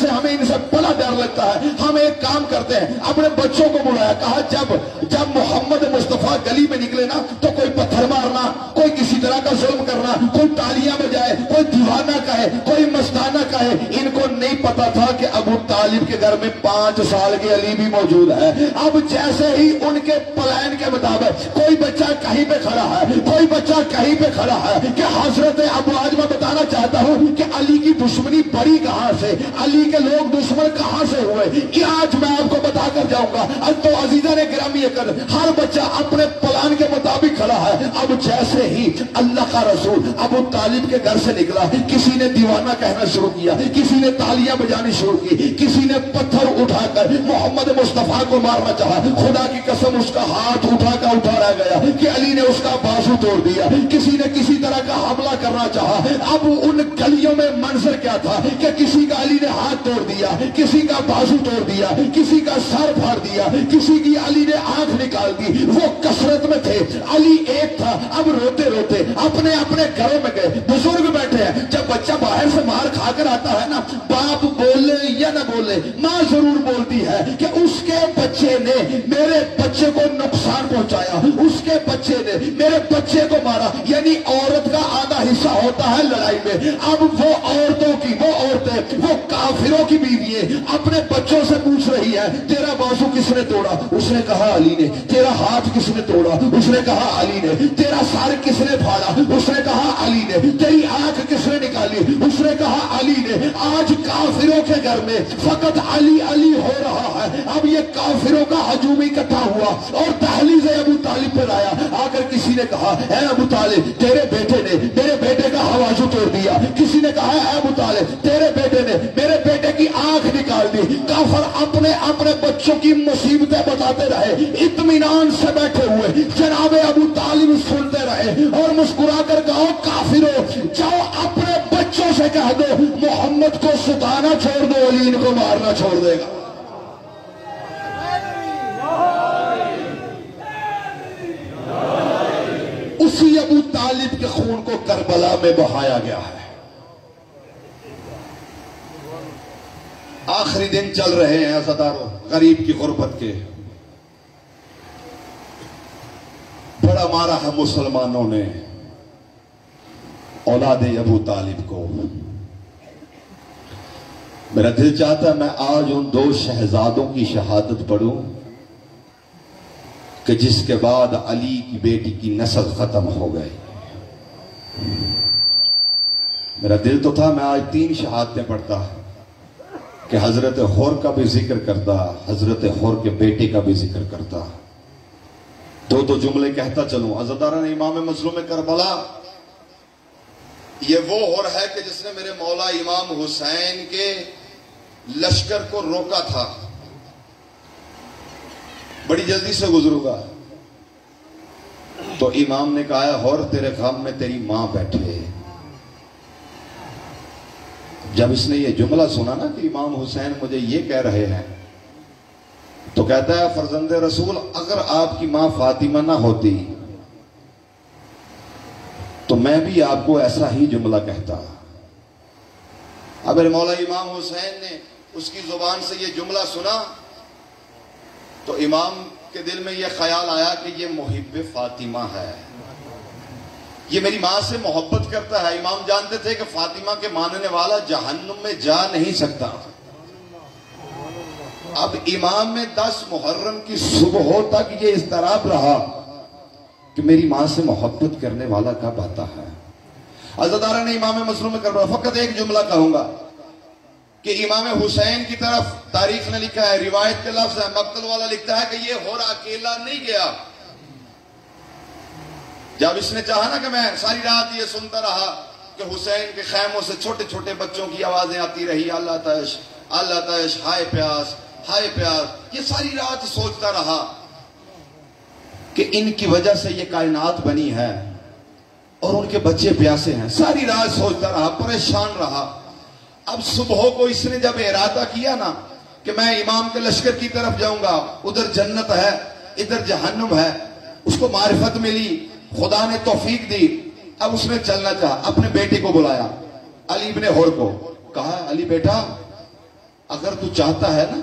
B: سے بڑا ڈر لگتا ہے. ہم ایک کام کرتے ہیں، اپنے بچوں کو بلایا، کہا جب محمد مصطفیٰ گلی میں نکلے نا تو کوئی پتھر مارنا، کوئی کسی طرح کا ظلم کرنا، کوئی تالیاں بجائے، کوئی دیوانہ کہے، کوئی مستانہ کہے. ان کو نہیں پتا تھا کہ ابو طالب کے گھر میں 5 سال کے علی بھی موجود ہے. اب جیسے ہی ان کے پلان کے مطابق کوئی بچہ کہیں پہ کھڑا ہے، کوئی بچہ کہیں پہ کھڑا ہے کہ حضرت ابو، آج میں بتانا چاہتا ہوں کہ علی کی دشمنی بڑی کہاں سے، علی کے لوگ دشمن کہاں سے ہوئے، یہ آج میں آپ کو بتا کر جاؤں گا. تو عزیزہ نے گرامی کر، ہر بچہ اپنے پلان کے مطابق کھڑا ہے. اب جیسے ہی اللہ کا رسول ابو طالب کے گھر سے نکلا، کسی نے دیوانہ کہنا شروع کیا، کسی نے تالیاں بجانی شروع کی، کسی نے پتھر اٹھا کر محمد مصطفیٰ کو مارنا چاہا۔ خدا کی قسم اس کا ہاتھ اٹھا رہ گیا کہ علی نے اس کا بازو توڑ دیا۔ کسی نے کسی طرح کا حملہ کرنا چاہا۔ اب ان گلیوں میں منظر کیا تھا کہ کسی کا علی نے ہاتھ توڑ دیا، کسی کا بازو توڑ دیا، کسی کا سر پھاڑ دیا، کسی کی علی نے آنکھ نکال دی۔ وہ کثرت میں تھے، علی ایک تھا۔ اب روتے روتے اپنے اپنے گھروں میں گئے۔ بزرگ بیٹھے ہیں، جب بچہ باہر سے مار کھا کر آتا ہے نا، باپ بولے یا نہ بولے، ماں ضرور بولتی ہے کہ اس کے بچے نے میرے بچے کو نقصان پہنچایا، اس کے بچے نے میرے بچے کو مارا۔ یعنی عورت کا آدھا حصہ ہوتا ہے لڑائی میں۔ اب وہ عورتیں وہ کافروں کی بیوییں اپنے بچوں سے پوچھ رہی ہے تیرا بازو کس نے توڑا؟ اس نے کہا علی نے۔ تیرا ہاتھ کس نے توڑا؟ اس نے کہا علی نے۔ تیرا سر کس نے پھاڑا؟ اس نے کہا علی نے۔ تیری آنکھ کس نے نکالی؟ اس نے کہا علی نے۔ آج کافروں کے گھر میں فقط علی علی ہو رہا ہے۔ اب یہ کافروں کا ہجوم اکٹھا ہوا اور دہلیز ابو طالب پر آیا۔ آ کر کسی نے کہا اے ابو طالب تیرے بیٹے نے میرے بیٹے کا حوازو توڑ دیا۔ کسی نے کہا اے ابو طالب تیرے بیٹے نے میرے بیٹے کی آنکھ نکال دی۔ کافر اپنے بچوں کی مصیبتیں بتاتے رہے، اطمینان سے بیٹھے ہوئے۔ جناب ابو طالب سنتے رہے اور مسکرا کر کہو کافروں جاؤ اپنے بچوں سے کہہ دو محمد کو ستانا چھوڑ دو، علی ان کو مارنا چھوڑ دے گا۔ اسی ابو طالب کے خون کو کربلا میں بہایا گیا ہے۔ آخری دن چل رہے ہیں عزاداروں، غریب کی غربت کے۔ بڑا مارا ہے مسلمانوں نے اولاد ابو طالب کو۔ میرا دل چاہتا ہے میں آج ان دو شہزادوں کی شہادت پڑھوں کہ جس کے بعد علی کی بیٹی کی نسل ختم ہو گئی۔ میرا دل تو تھا میں آج 3 شہادتیں پڑھتا کہ حضرت حور کا بھی ذکر کرتا، حضرت حور کے بیٹے کا بھی ذکر کرتا، 2 جملے کہتا چلوں۔ عزاداران امام مظلوم کربلا یہ وہ حور ہے کہ جس نے میرے مولا امام حسین کے لشکر کو روکا تھا۔ بڑی جلدی سے گزروں گا تو امام نے کہا حور تیرے غم میں تیری ماں بیٹھے۔ جب اس نے یہ جملہ سنا نا کہ امام حسین مجھے یہ کہہ رہے ہیں تو کہتا ہے فرزند رسول اگر آپ کی ماں فاطمہ نہ ہوتی تو میں بھی آپ کو ایسا ہی جملہ کہتا۔ اب میرے مولا امام حسین نے اس کی زبان سے یہ جملہ سنا تو امام کے دل میں یہ خیال آیا کہ یہ محب فاطمہ ہے، یہ میری ماں سے محبت کرتا ہے۔ امام جانتے تھے کہ فاطمہ کے ماننے والا جہنم میں جا نہیں سکتا۔ اب امام میں 10 محرم کی صبح تک یہ اضطراب رہا کہ میری ماں سے محبت کرنے والا کب آتا ہے۔ عزاداران نے امام مظلوم کربلا فقط ایک جملہ کہوں گا کہ امام حسین کی طرف تاریخ نے لکھا ہے، روایت کے لفظ ہے، مقتل والا لکھتا ہے کہ یہ حور اکیلا نہیں گیا۔ جب اس نے چاہا نا کہ میں ساری رات یہ سنتا رہا کہ حسین کے خیموں سے چھوٹے چھوٹے بچوں کی آوازیں آتی رہی، اللہ تش اللہ تش، ہائے پیاس ہائے پیاس، یہ ساری رات سوچتا رہا کہ ان کی وجہ سے یہ کائنات بنی ہے اور ان کے بچے پیاسے ہیں۔ ساری رات سوچتا رہا، پریشان رہا۔ اب صبح کو اس نے جب ارادہ کیا نا کہ میں امام کے لشکر کی طرف جاؤں گا، ادھر جنت ہے ادھر جہنم ہے، اس کو معرفت ملی، خدا نے توفیق دی۔ اب اس نے چلنا چاہا، اپنے بیٹے کو بلایا، علی ابن حور کو، کہا علی بیٹا اگر تو چاہتا ہے نا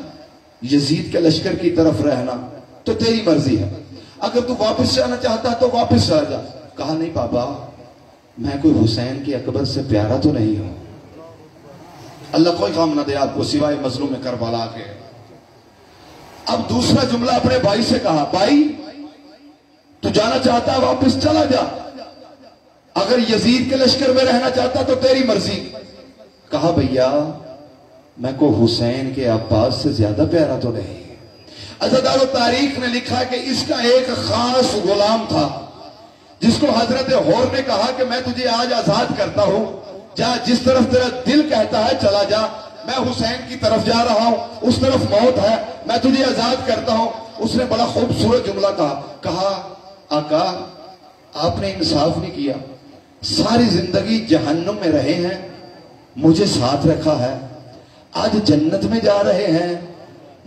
B: یزید کے لشکر کی طرف رہنا تو تیری مرضی ہے، اگر تو واپس جانا چاہتا تو واپس آ جا۔ کہا نہیں بابا میں کوئی حسین کے اکبر سے پیارا تو نہیں ہوں، اللہ کوئی غم نہ دے آپ کو سوائے مظلوم کربلا کے۔ اب دوسرا جملہ اپنے بھائی سے کہا، بھائی تو جانا چاہتا ہے واپس چلا جا، اگر یزید کے لشکر میں رہنا چاہتا تو تیری مرضی۔ کہا بھیا میں کو حسین کے عباس سے زیادہ پیارا تو نہیں۔ عزادارو تاریخ نے لکھا کہ اس کا ایک خاص غلام تھا جس کو حضرت حور نے کہا کہ میں تجھے آج آزاد کرتا ہوں، جا جس طرف تیرا دل کہتا ہے چلا جا، میں حسین کی طرف جا رہا ہوں، اس طرف موت ہے، میں تجھے آزاد کرتا ہوں۔ اس نے بڑا خوبصورت جملہ کہا آقا آپ نے انصاف نہیں کیا، ساری زندگی جہنم میں رہے ہیں، مجھے ساتھ رکھا ہے، آج جنت میں جا رہے ہیں،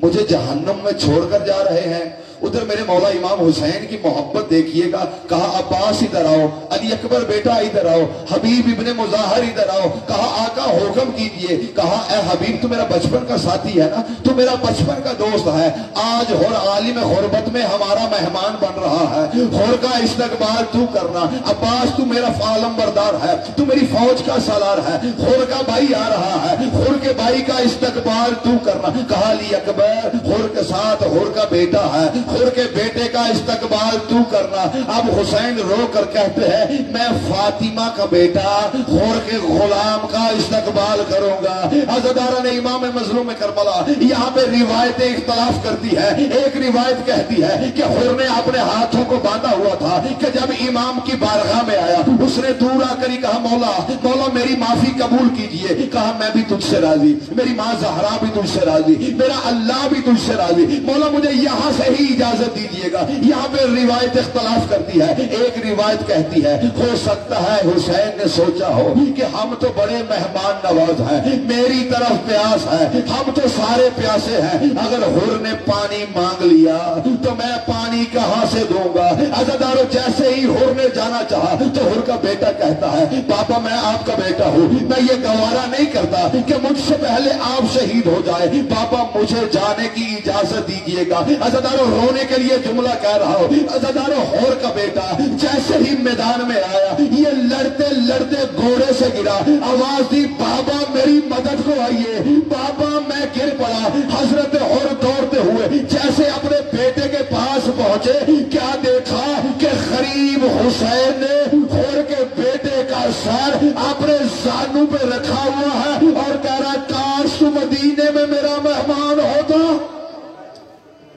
B: مجھے جہنم میں چھوڑ کر جا رہے ہیں۔ ادھر میرے مولا امام حسین کی محبت دیکھیے گا، کہا عباس ادھر آؤ، علی اکبر بیٹا ادھر آؤ، حبیب ابن مظاہر ادھر آؤ، کہا آقا حکم کیجئے، کہا اے حبیب تو میرا بچپن کا ساتھی ہے نا، تو میرا بچپن کا دوست ہے، آج ہر عالم غربت میں ہمارا مہمان بن رہا ہے، ہر کا استقبال تو کرنا، عباس تو میرا عالم بردار ہے، تو میری فوج کا سالار ہے، ہر کا بھائی آ رہا ہے، ہر کے بھائی کا استقبال تو کرنا۔ کہا علی اکبر ہر کے ساتھ ہر کا بیٹا ہے، ہر کے بیٹے کا استقبال تو کرنا۔ اب حسین رو کر کہتے ہیں میں فاطمہ کا بیٹا ہر کے غلام کا استقبال کروں گا۔ عزاداران امام مظلوم کربلا یہاں پہ روایتیں اختلاف کرتی ہے۔ ایک روایت کہتی ہے کہ ہر نے اپنے ہاتھوں کو باندھا ہوا تھا کہ جب امام کی بارگاہ میں آیا اس نے دور آ کر ہی کہا مولا مولا میری معافی قبول کیجئے۔ کہا میں بھی تجھ سے راضی، میری ماں زہرا بھی تجھ سے راضی، میرا اللہ بھی تجھ سے راضی، مولا مجھے یہاں سے ہی اجازت دیجئے گا۔ یہاں پہ روایت اختلاف کرتی ہے۔ ایک روایت کہتی ہے ہو سکتا ہے حسین نے سوچا ہو کہ ہم تو بڑے مہمان نواز ہیں، میری طرف پیاس ہے، ہم تو سارے پیاسے ہیں، اگر ہر نے پانی مانگ لیا تو میں پانی کہاں سے دوں گا۔ عزادارو جیسے ہی ہر نے جانا چاہا تو ہر کا بیٹا کہتا ہے پاپا میں آپ کا بیٹا ہوں، میں یہ گوارا نہیں کرتا کہ مجھ سے پہلے آپ شہید ہو جائے، پاپا مجھے جانے کی اجازت دیجیے گا۔ عزادارو رونے کے لیے جملہ کہہ رہا ہو، عزادارو ہور کا بیٹا جیسے ہی میدان میں آیا یہ لڑتے لڑتے گھوڑے سے گرا، آواز دی بابا میری مدد کو آئیے، بابا میں گر پڑا۔ حضرت ہور دوڑتے ہوئے جیسے اپنے بیٹے کے پاس پہنچے کیا دیکھا کہ غریب حسین نے ہور کے بیٹے کا سر اپنے زانوں پہ رکھا ہوا ہے اور کہہ رہا کاش تو مدینے میں میرا مہمان ہوتا۔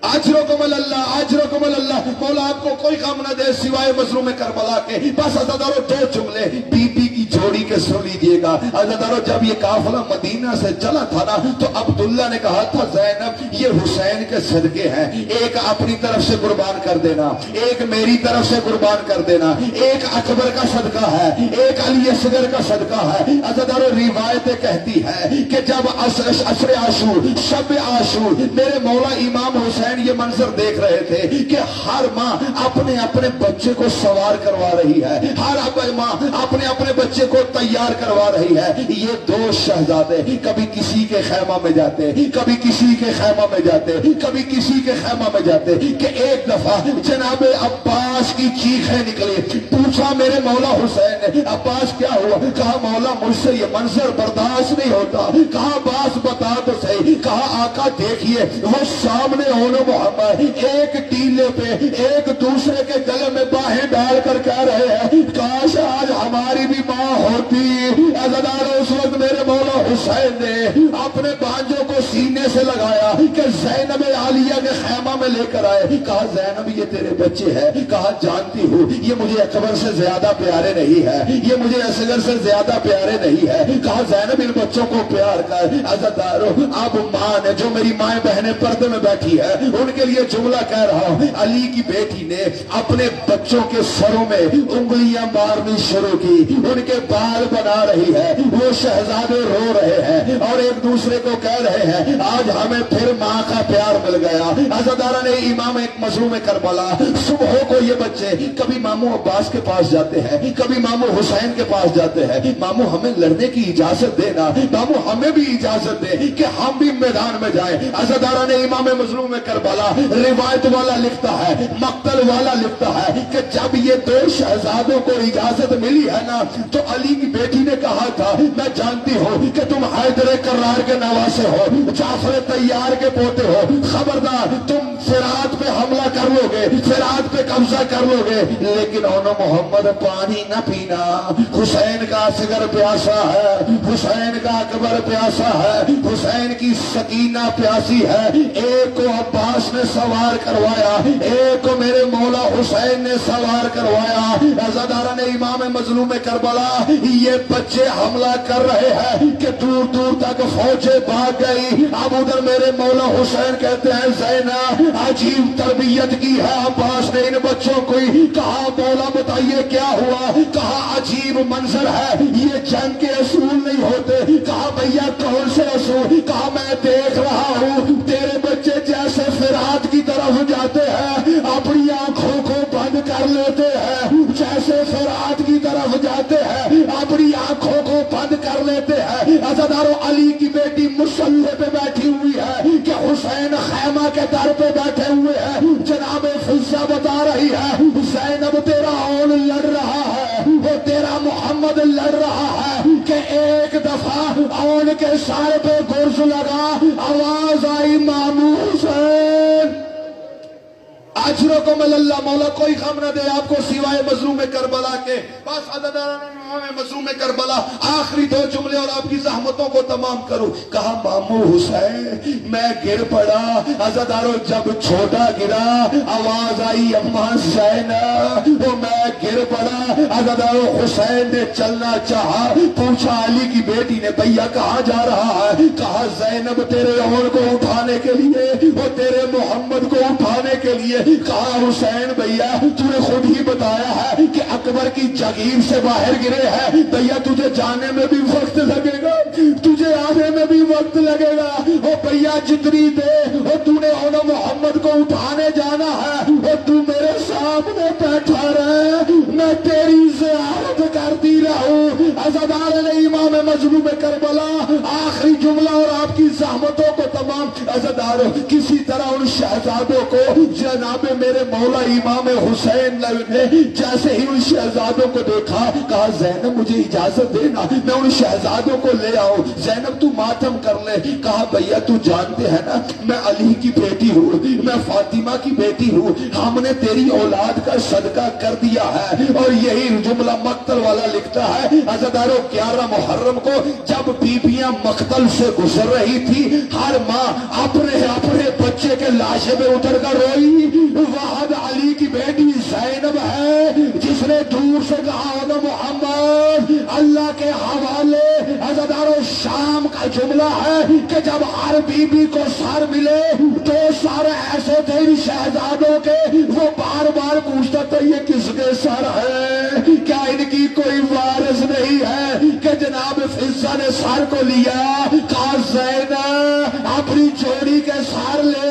B: اجرکم اللہ اجرکم اللہ، مولا آپ کو کوئی غم نہ دے سوائے مظلوم کربلا کے۔ بس عزادارو دو جملے بی بی کی جوڑی کے سن لیجئے گا۔ عزادارو جب یہ قافلہ مدینہ سے چلا تھا نا تو عبداللہ نے کہا تھا زینب یہ حسین کے صدقے ہیں، ایک اپنی طرف سے قربان کر دینا، ایک میری طرف سے قربان کر دینا، ایک اکبر کا صدقہ ہے، ایک علی اصغر کا صدقہ ہے۔ عزادارو روایتیں کہتی ہے کہ جب عصر عاشور شب عاشور میرے مولا امام حسین یہ منظر دیکھ رہے تھے کہ ہر ماں اپنے اپنے بچے کو سوار کروا رہی ہے، ہر ماں اپنے اپنے بچے کو تیار کروا رہی ہے۔ یہ دو شہزادے کبھی کسی کے خیمہ میں جاتے، کبھی کسی کے خیمہ میں جاتے، کبھی کسی کے خیمہ میں جاتے کہ ایک دفعہ جناب عباس کی چیخیں نکلی۔ پوچھا میرے مولا حسین نے عباس کیا ہوا؟ کہا مولا مجھ سے یہ منظر برداشت نہیں ہوتا۔ کہا عباس بتا تو صحیح۔ کہا آقا دیکھیے وہ سامنے ہونا محمد ایک ٹیلے پہ ایک دوسرے کے گلے میں باہیں ڈال کر کہہ رہے ہیں کاش آج ہماری بھی ماں ہوتی۔ عزادارو اس وقت میرے مولا حسین نے اپنے بانجوں کو سینے سے لگایا کہ زینب عالیہ کے خیمہ میں لے کر آئے۔ کہا زینب یہ تیرے بچے ہیں؟ کہا جانتی ہوں یہ مجھے اکبر سے زیادہ پیارے نہیں ہے، یہ مجھے اصغر سے زیادہ پیارے نہیں ہے۔ کہا زینب ان بچوں کو پیار کر۔ عزادارو اب ماں نے جو میری مائیں بہنیں پردے میں بیٹھی ہے ان کے لیے جملہ کہہ رہا ہوں، علی کی بیٹی نے اپنے بچوں کے سروں میں انگلیاں مارنی شروع کی، ان کے بال بنا رہی ہے، وہ شہزادے رو رہے ہیں اور ایک دوسرے کو کہہ رہے ہیں آج ہمیں پھر ماں کا پیار مل گیا۔ عزاداران امام ایک مظلوم کربلا صبح کو یہ بچے کبھی ماموں عباس کے پاس جاتے ہیں، کبھی ماموں حسین کے پاس جاتے ہیں، ماموں ہمیں لڑنے کی اجازت دینا، ماموں ہمیں بھی اجازت دے کہ ہم بھی میدان میں جائیں۔ عزاداران امام مظلوم کربلا روایت والا لکھتا ہے، مقتل والا لکھتا ہے کہ جب یہ دو شہزادوں کو اجازت ملی ہے نا تو علی کی بیٹی نے کہا تھا میں جانتی ہوں کہ تم حیدر کرار کے نواسے ہو، جعفر طیار کے پوتے ہو، خبردار تم فرات پہ حملہ کر لو گے، فرات پہ قبضہ کر لو گے، لیکن انہوں محمد پانی نہ پینا، حسین کا اصغر پیاسا ہے، حسین کا اکبر پیاسا ہے، حسین کی سکینہ پیاسی ہے۔ ایک کو عباس نے سوار کروایا، ایک کو میرے مولا حسین حسین نے سوار کروایا. عزاداران امام مظلوم کربلا یہ بچے حملہ کر رہے ہیں کہ دور دور تک فوجیں بھاگ گئی. اب ادھر میرے مولا حسین کہتے ہیں زینب عجیب تربیت کی ہے عباس نے ان بچوں کو. کہا مولا بتائیے کیا ہوا؟ کہا عجیب منظر ہے, یہ جنگ کے اصول نہیں ہوتے. کہا بھیا کون سے اصول؟ کہا میں دیکھ رہا ہوں تیرے بچے جیسے فرات کی طرف جاتے ہیں اپنی آنکھوں کو بند کر لیتے ہیں, جیسے فرات کی طرف جاتے ہیں اپنی آنکھوں کو بند کر لیتے ہیں. عزادارو علی کی بیٹی مسلح پہ بیٹھی ہوئی ہے کہ حسین خیمہ کے در پہ بیٹھے ہوئے ہیں. جناب فضہ بتا رہی ہے زینب تیرا اون لڑ رہا ہے, وہ تیرا محمد لڑ رہا ہے کہ ایک دفعہ اون کے سر پہ گرز لگا, آواز آئی مامو حسین اجرکم اللہ. مولا کوئی غم نہ دے آپ کو سوائے مظلوم کربلا کے. بس عزاداران مظلوم کربلا آخری دو جملے اور آپ کی زحمتوں کو تمام کروں. کہا مامو حسین میں گر پڑا. عزادارو جب چھوٹا گرا آواز آئی اماں زینب, وہ میں گر پڑا. عزادارو حسین نے چلنا چاہا, پوچھا علی کی بیٹی نے بھیا کہاں جا رہا ہے؟ کہا زینب تیرے اون کو اٹھانے کے لیے, وہ تیرے محمد کو اٹھانے کے لیے. کہا حسین بھیا تو نے خود ہی بتایا ہے کہ اکبر کی جگیر سے باہر گرے ہیں, بھیا تجھے جانے میں بھی وقت لگے گا, تجھے آنے میں بھی وقت لگے گا. او بھیا جتنی دے او تو نے اون محمد کو اٹھانے جانا ہے, او تو میرے سامنے بیٹھا رہے, میں تیری زیارت کرتی رہوں. عزاداران امام مظلوم کربلا آخری جملہ اور آپ کی زحمتوں کو تمام. عزادارو کسی طرح ان شہزادوں کو جناب میرے مولا امام حسین نے جیسے ہی ان شہزادوں کو دیکھا کہا زینب مجھے اجازت دینا میں ان شہزادوں کو لے آؤں. زینب تو ماتم کر لے. کہا بھیا تو جانتے ہیں نا میں علی کی بیٹی ہوں, میں فاطمہ کی بیٹی ہوں, ہم نے تیری اولاد کا صدقہ کر دیا ہے. اور یہی جملہ مقتل والا لکھتا ہے عزادارو 11 محرم کو جب بیبیاں مقتل سے گزر رہی تھی ہر ماں اپنے اپنے بچے کے لاشے پہ اتر کر روئی. وحد علی کی بیٹی زینب ہے جس نے دور سے کہا ہوگا محمد اللہ کے حوالے. عزادارو شام کا جملہ ہے کہ جب ہر بی بی کو سر ملے تو سارے ایسے تھے شہزادوں کے, وہ بار بار پوچھتا تھا یہ کس کے سر ہے, کیا ان کی کوئی وارث نہیں ہے؟ کہ جناب فضہ نے سر کو لیا. کہا زینب اپنی جوڑی کے سر لے